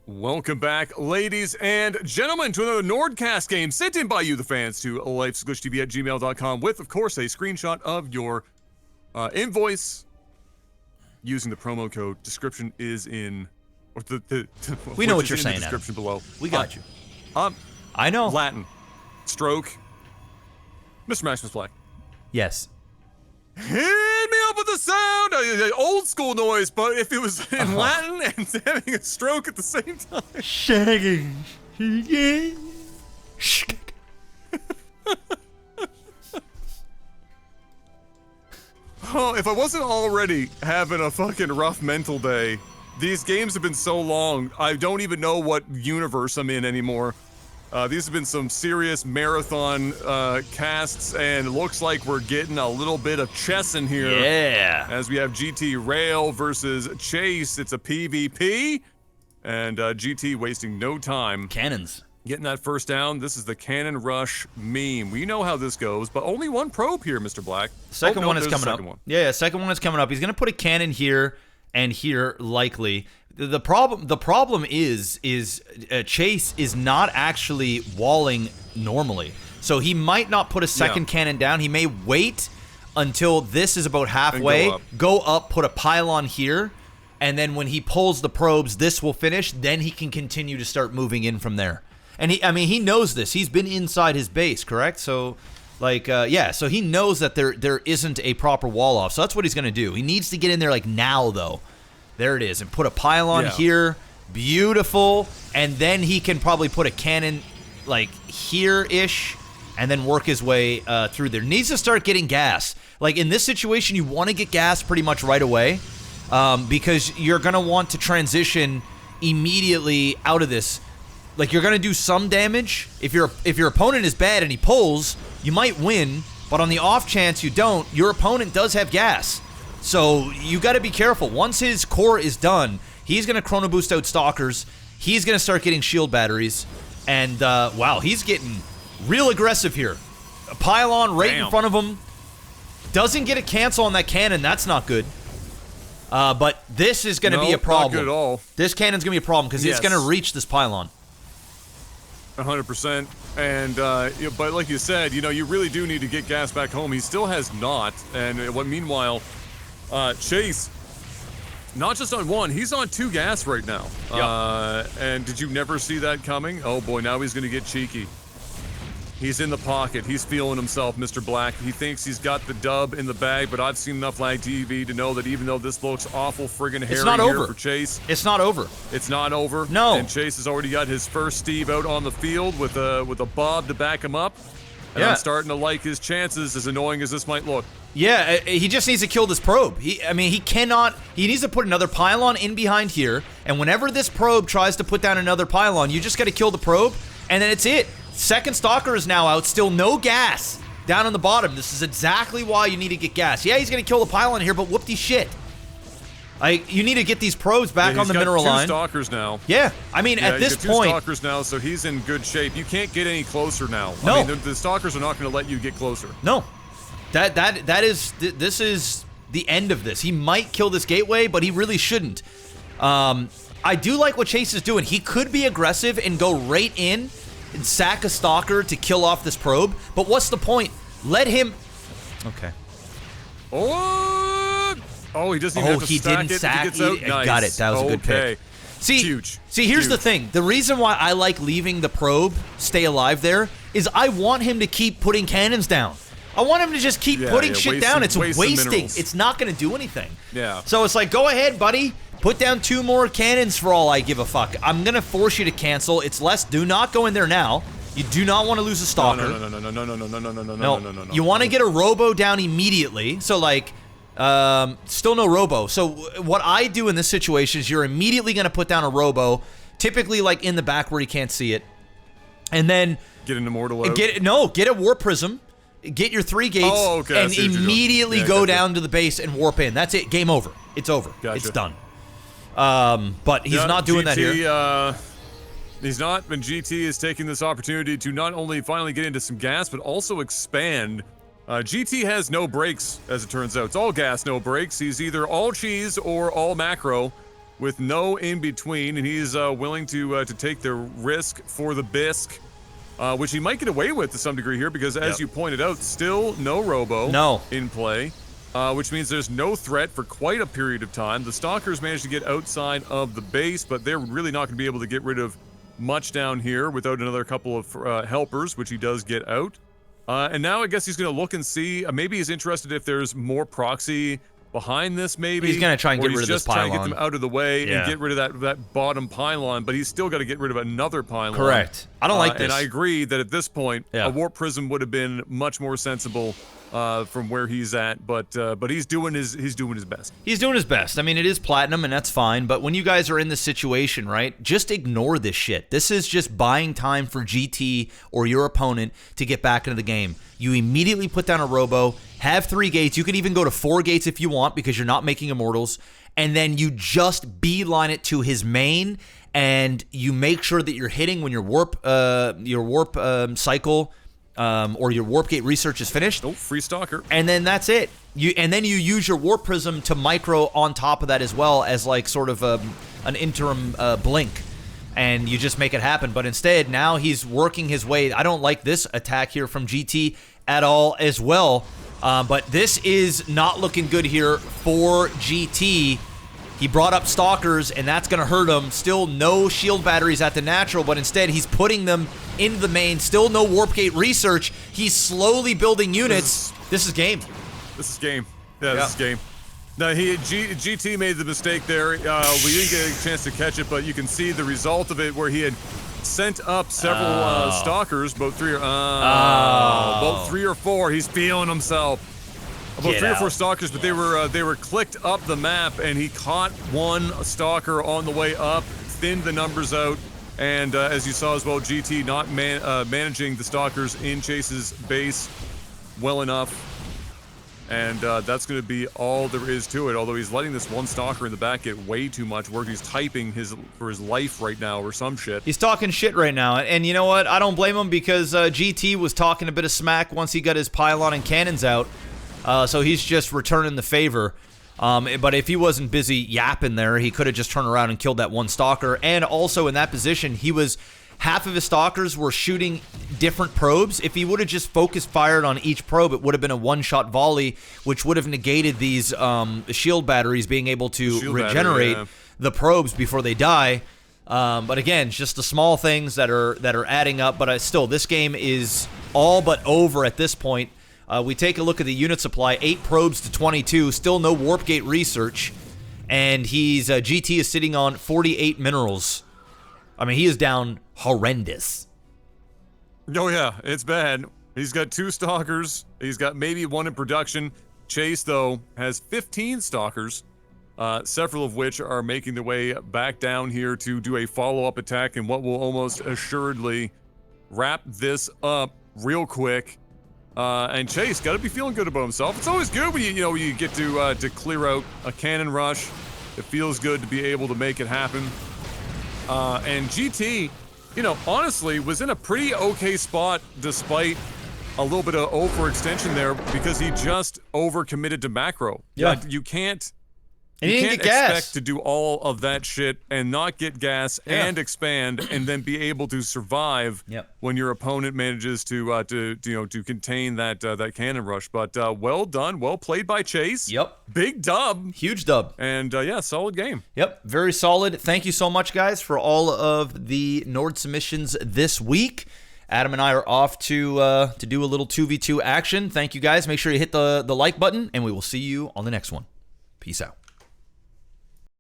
Welcome back, ladies and gentlemen, to another Nordcast game sent in by you, the fans, to lifesaglitchtv@gmail.com with, of course, a screenshot of your invoice using the promo code. Description is in, or we know what you're saying. Description below. We got you. I know. Latin. Stroke. Mr. Maximus Black. Yes. Hit me up with the sound! Old school noise, but if it was in Latin and having a stroke at the same time. Shagging. Oh, if I wasn't already having a fucking rough mental day, these games have been so long, I don't even know what universe I'm in anymore. These have been some serious marathon casts, and it looks like we're getting a little bit of chess in here. Yeah. As we have GT Rail versus Chase. It's a PvP, and GT wasting no time. Cannons. Getting that first down. This is the Cannon Rush meme. We know how this goes, but only one probe here, Mr. Black. Second one is coming up. Yeah, second one is coming up. He's going to put a cannon here and here, likely. The problem is Chase is not actually walling normally. So he might not put a second cannon down. He may wait until this is about halfway, go up, put a pylon here, and then when he pulls the probes, this will finish. Then he can continue to start moving in from there. And he knows this. He's been inside his base, correct? So, so he knows that there isn't a proper wall off. So that's what he's going to do. He needs to get in there like now, though. There it is, and put a pylon here, beautiful, and then he can probably put a cannon like here-ish, and then work his way through there. Needs to start getting gas. Like in this situation, you want to get gas pretty much right away, because you're gonna want to transition immediately out of this. Like you're gonna do some damage. If your opponent is bad and he pulls, you might win, but on the off chance you don't, your opponent does have gas. So you got to be careful. Once his core is done, he's going to chrono boost out stalkers. He's going to start getting shield batteries. And, wow, he's getting real aggressive here. A pylon right in front of him. Doesn't get a cancel on that cannon. That's not good. But this is going to be a problem. Not good at all. This cannon's going to be a problem because it's going to reach this pylon. 100%. And, but like you said, you really do need to get gas back home. He still has not. And meanwhile... Chase, not just on one, he's on 2 gas right now. And did you never see that coming? Oh boy, now he's gonna get cheeky. He's in the pocket. He's feeling himself, Mr. Black. He thinks he's got the dub in the bag, but I've seen enough LAGTV to know that even though this looks awful friggin' hairy here for Chase. It's not over. It's not over. No. And Chase has already got his first Steve out on the field with a Bob to back him up. And I'm starting to like his chances, as annoying as this might look. Yeah, he just needs to kill this probe. He needs to put another pylon in behind here, and whenever this probe tries to put down another pylon, you just got to kill the probe, and then it's it. Second stalker is now out, still no gas down on the bottom. This is exactly why you need to get gas. Yeah, he's going to kill the pylon here, but whoop-de shit. You need to get these probes back on the mineral line. He's got 2 stalkers now. Yeah, I mean, at this point... he's got 2 stalkers now, so he's in good shape. You can't get any closer now. No. I mean, the stalkers are not going to let you get closer. No. This is the end of this. He might kill this gateway, but he really shouldn't. I do like what Chase is doing. He could be aggressive and go right in and sack a stalker to kill off this probe, but what's the point? Let him... Okay. Oh, he doesn't even have to stack it. Sack. He gets out. Nice. Got it. That was a good pick. See, here's the thing. The reason why I like leaving the probe stay alive there is I want him to keep putting cannons down. I want him to just keep putting shit down. It's wasting. It's not going to do anything. Yeah. So it's like, go ahead, buddy. Put down 2 more cannons for all I give a fuck. I'm going to force you to cancel. It's less. Do not go in there now. You do not want to lose a stalker. No. You want to get a robo down immediately. So like... still no robo. So what I do in this situation is you're immediately going to put down a robo, typically like in the back where you can't see it, and then get an immortal out. Get a warp prism, get your 3 gates, and immediately go down to the base and warp in. That's it. Game over. It's over. Gotcha. It's done. But he's not doing that here. He's not, and GT is taking this opportunity to not only finally get into some gas, but also expand. GT has no brakes, as it turns out. It's all gas, no brakes. He's either all cheese or all macro. with no in between, and he's willing to take the risk for the bisque, which he might get away with to some degree here, because as you pointed out, still no robo in play, which means there's no threat for quite a period of time. The Stalkers managed to get outside of the base, but they're really not going to be able to get rid of much down here without another couple of helpers, which he does get out. And now I guess he's going to look and see. Maybe he's interested if there's more proxy behind this, maybe. He's going to try and get rid of this pylon. He's just trying to get them out of the way and get rid of that bottom pylon, but he's still got to get rid of another pylon. Correct. I don't like this. And I agree that at this point, a warp prism would have been much more sensible from where he's at, but he's doing his best. He's doing his best. I mean, it is platinum, and that's fine, but when you guys are in this situation, right, just ignore this shit. This is just buying time for GT or your opponent to get back into the game. You immediately put down a robo, have 3 gates. You could even go to 4 gates if you want, because you're not making immortals, and then you just beeline it to his main, and you make sure that you're hitting when your warp cycle or your warp gate research is finished. Oh, free stalker. And then that's it. And then you use your warp prism to micro on top of that as well, as like sort of an interim blink, and you just make it happen. But instead, now he's working his way. I don't like this attack here from GT at all as well. But this is not looking good here for GT. He brought up Stalkers, and that's going to hurt him. Still no shield batteries at the natural, but instead he's putting them into the main. Still no warp gate research. He's slowly building units. This is game. This is game. Yeah, this is game. Now, GT made the mistake there. We didn't get a chance to catch it, but you can see the result of it, where he had sent up several Stalkers, about 3 or 4. He's feeling himself. About 3 or 4 Stalkers, but they were clicked up the map, and he caught one Stalker on the way up, thinned the numbers out, and as you saw as well, GT not managing the Stalkers in Chase's base well enough. And that's going to be all there is to it, although he's letting this one Stalker in the back get way too much work. He's typing for his life right now or some shit. He's talking shit right now, and you know what? I don't blame him, because GT was talking a bit of smack once he got his pylon and cannons out, so he's just returning the favor. But if he wasn't busy yapping there, he could have just turned around and killed that one Stalker. And also in that position, half of his Stalkers were shooting different probes. If he would have just focused fired on each probe, it would have been a one-shot volley, which would have negated these shield batteries being able to regenerate the probes before they die. But again, just the small things that are adding up. But still, this game is all but over at this point. We take a look at the unit supply, 8 probes to 22, still no warp gate research, and GT is sitting on 48 minerals. I mean, he is down horrendous. Oh yeah, it's bad. He's got 2 Stalkers. He's got maybe 1 in production. Chase, though, has 15 Stalkers, several of which are making their way back down here to do a follow-up attack in what will almost assuredly wrap this up real quick. And Chase got to be feeling good about himself. It's always good when you get to clear out a cannon rush. It feels good to be able to make it happen. And GT, honestly, was in a pretty okay spot despite a little bit of overextension there, because he just overcommitted to macro. Yeah. You can't And you he can't didn't get gas. expect to do all of that shit and not get gas and expand and then be able to survive when your opponent manages to contain that cannon rush. But well done, well played by Chase. Yep. Big dub. Huge dub. And yeah, solid game. Yep, very solid. Thank you so much, guys, for all of the Nord submissions this week. Adam and I are off to do a little 2v2 action. Thank you, guys. Make sure you hit the like button, and we will see you on the next one. Peace out.